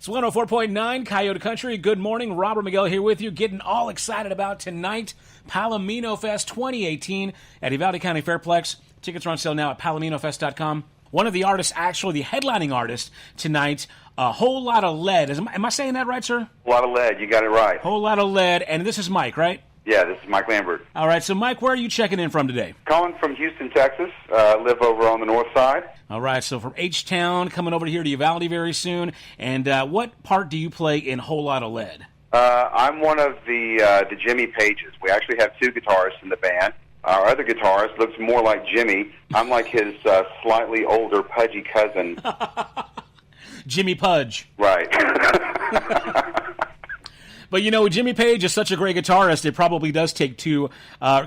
It's 104.9 Coyote Country. Good morning. Robert Miguel here with you, getting all excited about tonight, Palomino Fest 2018 at Uvalde County Fairplex. Tickets are on sale now at palominofest.com. One of the artists, actually the headlining artist tonight, a whole lot of Led. Am I saying that right, sir? Lotta Led, you got it right. Whole lot of Led, and this is Mike, right? Yeah, this is Mike Lambert. All right, so Mike, where are you checking in from today? Calling from Houston, Texas. Live over on the north side. All right, so from H-Town, coming over here to Uvalde very soon. And what part do you play in Whole Lotta Led? I'm one of the Jimmy Pages. We actually have two guitarists in the band. Our other guitarist looks more like Jimmy. I'm like his slightly older, pudgy cousin. Jimmy Pudge. Right. But, you know, Jimmy Page is such a great guitarist, it probably does take two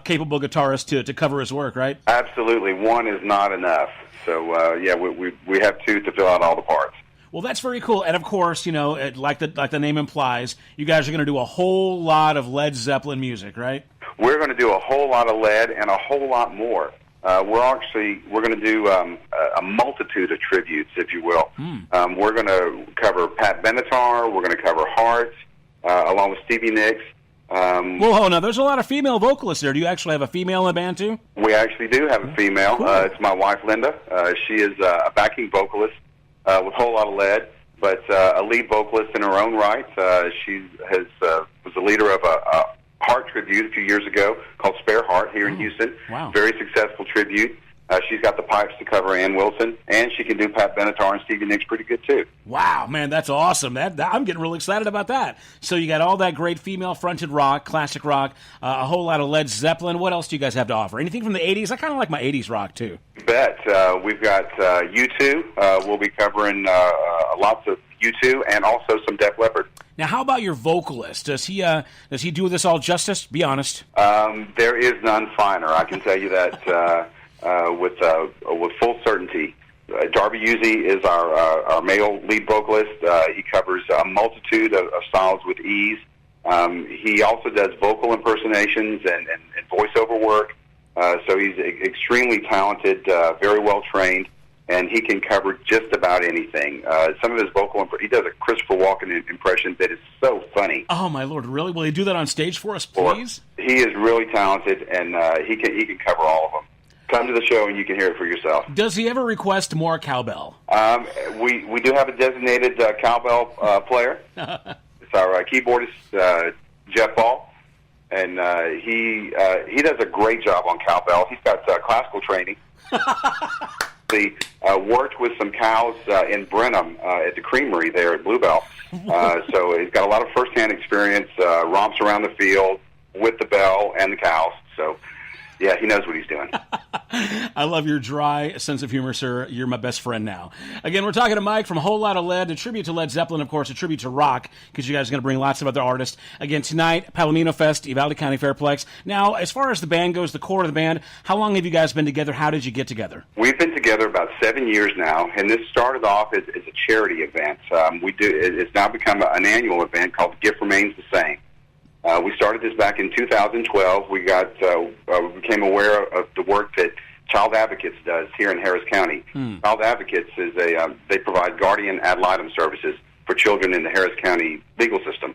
capable guitarists to cover his work, right? Absolutely. One is not enough. So, yeah, we have two to fill out all the parts. Well, that's very cool. And, of course, you know, like the name implies, you guys are going to do a whole lot of Led Zeppelin music, right? We're going to do a whole lot of Led and a whole lot more. We're going to do a multitude of tributes, if you will. We're going to cover Pat Benatar. We're going to cover Hearts. Along with Stevie Nicks. Whoa, now there's a lot of female vocalists there. Do you actually have a female in the band, too? We actually do have a female. Cool. It's my wife, Linda. She is a backing vocalist with a whole lot of Led, but a lead vocalist in her own right. She was the leader of a Heart tribute a few years ago called Spare Heart here in Houston. Wow. Very successful tribute. She's got the pipes to cover Ann Wilson, and she can do Pat Benatar and Stevie Nicks pretty good, too. Wow, man, that's awesome. That I'm getting really excited about that. So you got all that great female-fronted rock, classic rock, a whole lot of Led Zeppelin. What else do you guys have to offer? Anything from the 80s? I kind of like my 80s rock, too. You bet. We've got U2. We'll be covering lots of U2 and also some Def Leppard. Now, how about your vocalist? Does he do this all justice? Be honest. There is none finer. I can tell you that with full certainty. Darby Uzey is our male lead vocalist. He covers a multitude of styles with ease. He also does vocal impersonations and voiceover work. So he's extremely talented, very well trained, and he can cover just about anything. Some of his he does a Christopher Walken impression that is so funny. Oh my Lord, really? Will he do that on stage for us, please? He is really talented, and he can cover all of them. Come to the show and you can hear it for yourself. Does he ever request more cowbell? We do have a designated cowbell player. It's our keyboardist, Jeff Ball, and he does a great job on cowbell. He's got classical training. He worked with some cows in Brenham at the creamery there at Bluebell. So he's got a lot of firsthand experience, romps around the field with the bell and the cows. So, yeah, he knows what he's doing. I love your dry sense of humor, sir. You're my best friend now. Again, we're talking to Mike from Whole Lotta Led, a tribute to Led Zeppelin, of course, a tribute to rock, because you guys are going to bring lots of other artists. Again, tonight, Palomino Fest, Uvalde County Fairplex. Now, as far as the band goes, the core of the band, how long have you guys been together? How did you get together? We've been together about 7 years now, and this started off as a charity event. It's now become an annual event called The Gift Remains the Same. We started this back in 2012. We became aware of the work that Child Advocates does here in Harris County. Child Advocates is they provide guardian ad litem services for children in the Harris County legal system.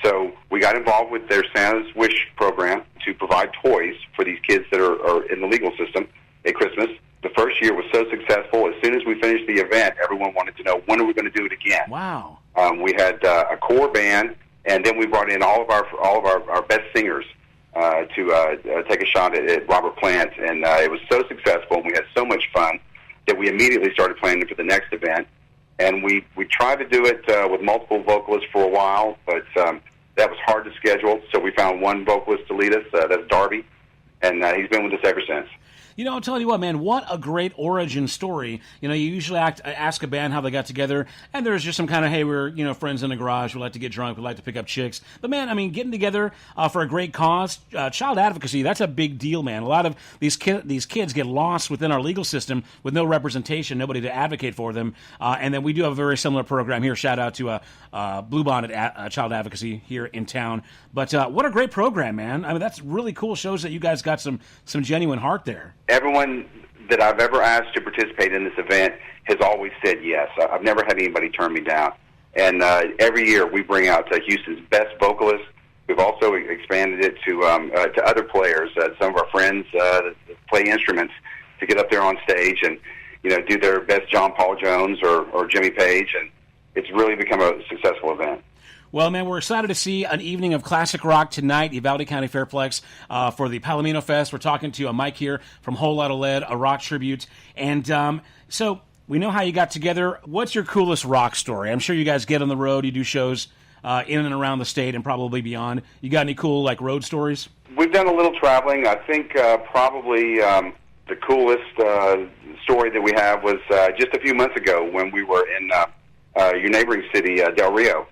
So we got involved with their Santa's Wish program to provide toys for these kids that are in the legal system at Christmas. The first year was so successful. As soon as we finished the event, everyone wanted to know, when are we going to do it again? Wow. We had a core band, and then we brought in all of our best singers to take a shot at Robert Plant, and it was so successful, and we had so much fun that we immediately started planning for the next event. And we tried to do it with multiple vocalists for a while, but that was hard to schedule, so we found one vocalist to lead us. That's Darby, and he's been with us ever since. You know, I'll tell you what, man, what a great origin story. You know, you usually ask a band how they got together, and there's just some kind of, hey, we're, you know, friends in the garage, we like to get drunk, we like to pick up chicks. But, man, I mean, getting together for a great cause, child advocacy, that's a big deal, man. A lot of these kids get lost within our legal system with no representation, nobody to advocate for them. And then we do have a very similar program here. Shout out to Blue Bonnet Child Advocacy here in town. But what a great program, man. I mean, that's really cool. Shows that you guys got some genuine heart there. Everyone that I've ever asked to participate in this event has always said yes. I've never had anybody turn me down. And every year we bring out Houston's best vocalists. We've also expanded it to other players, some of our friends that play instruments, to get up there on stage and do their best John Paul Jones or Jimmy Page, and it's really become a successful event. Well, man, we're excited to see an evening of classic rock tonight, Uvalde County Fairplex, for the Palomino Fest. We're talking to Mike here from Whole Lotta Led, a rock tribute. And so we know how you got together. What's your coolest rock story? I'm sure you guys get on the road, you do shows in and around the state and probably beyond. You got any cool road stories? We've done a little traveling. I think probably the coolest story that we have was just a few months ago when we were in your neighboring city, Del Rio.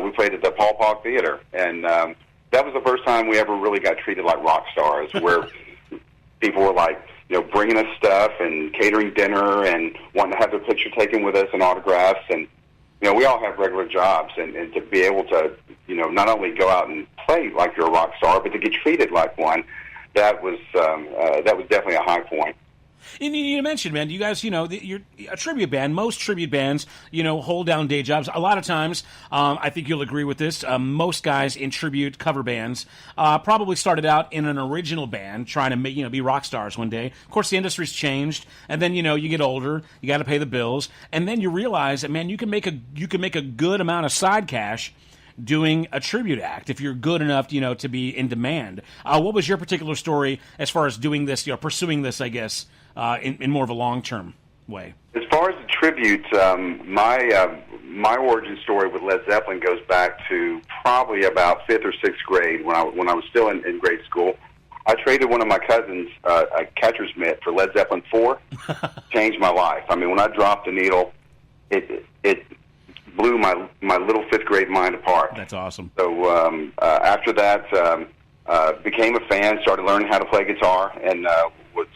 We played at the Paul Pog Theater, and that was the first time we ever really got treated like rock stars, where people were bringing us stuff and catering dinner and wanting to have their picture taken with us and autographs. And we all have regular jobs, and to be able to not only go out and play like you're a rock star, but to get treated like one, that was definitely a high point. And you mentioned, man, you guys, you're a tribute band. Most tribute bands, hold down day jobs. A lot of times, I think you'll agree with this, most guys in tribute cover bands probably started out in an original band trying to be rock stars one day. Of course, the industry's changed, and then, you get older, you got to pay the bills, and then you realize that, man, you can make a good amount of side cash doing a tribute act if you're good enough, to be in demand. What was your particular story as far as doing this, pursuing this, I guess, in more of a long-term way? As far as the tribute, my origin story with Led Zeppelin goes back to probably about 5th or 6th grade when I was still in grade school. I traded one of my cousins a catcher's mitt for Led Zeppelin 4. Changed my life. I mean, when I dropped the needle, it blew my little 5th grade mind apart. That's awesome. So after that, became a fan, started learning how to play guitar, and was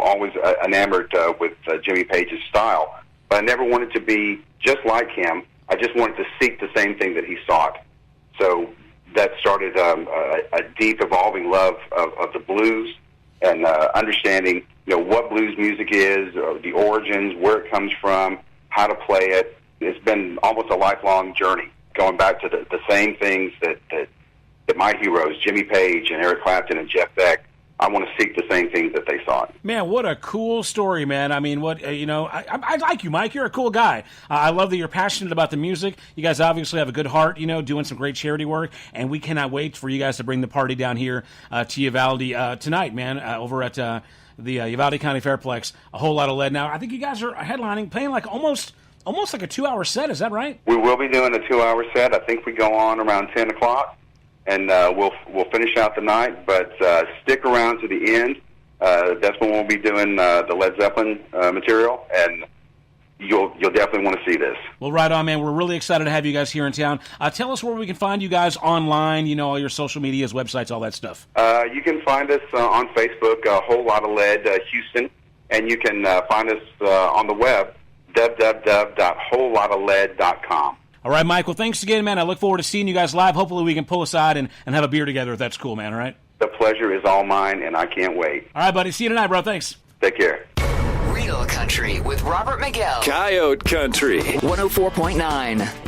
always enamored with Jimmy Page's style. But I never wanted to be just like him. I just wanted to seek the same thing that he sought. So that started a deep, evolving love of the blues and understanding what blues music is, the origins, where it comes from, how to play it. It's been almost a lifelong journey, going back to the same things that my heroes, Jimmy Page and Eric Clapton and Jeff Beck, I want to seek the same things that they sought. Man, what a cool story, man. I mean, I like you, Mike. You're a cool guy. I love that you're passionate about the music. You guys obviously have a good heart, doing some great charity work, and we cannot wait for you guys to bring the party down here to Uvalde tonight, man, over at the Uvalde County Fairplex. A Whole Lotta Led. Now, I think you guys are headlining, playing almost like a 2-hour set. Is that right? We will be doing a 2-hour set. I think we go on around 10 o'clock, and we'll finish out the night. But stick around to the end. That's when we'll be doing the Led Zeppelin material, and you'll definitely want to see this. Well, right on, man. We're really excited to have you guys here in town. Tell us where we can find you guys online, all your social medias, websites, all that stuff. You can find us on Facebook, Whole Lotta Led Houston, and you can find us on the web, www.wholelottaled.com. All right, Michael, thanks again, man. I look forward to seeing you guys live. Hopefully we can pull aside and have a beer together if that's cool, man, all right? The pleasure is all mine, and I can't wait. All right, buddy. See you tonight, bro. Thanks. Take care. Real Country with Robert Miguel. Coyote Country. 104.9.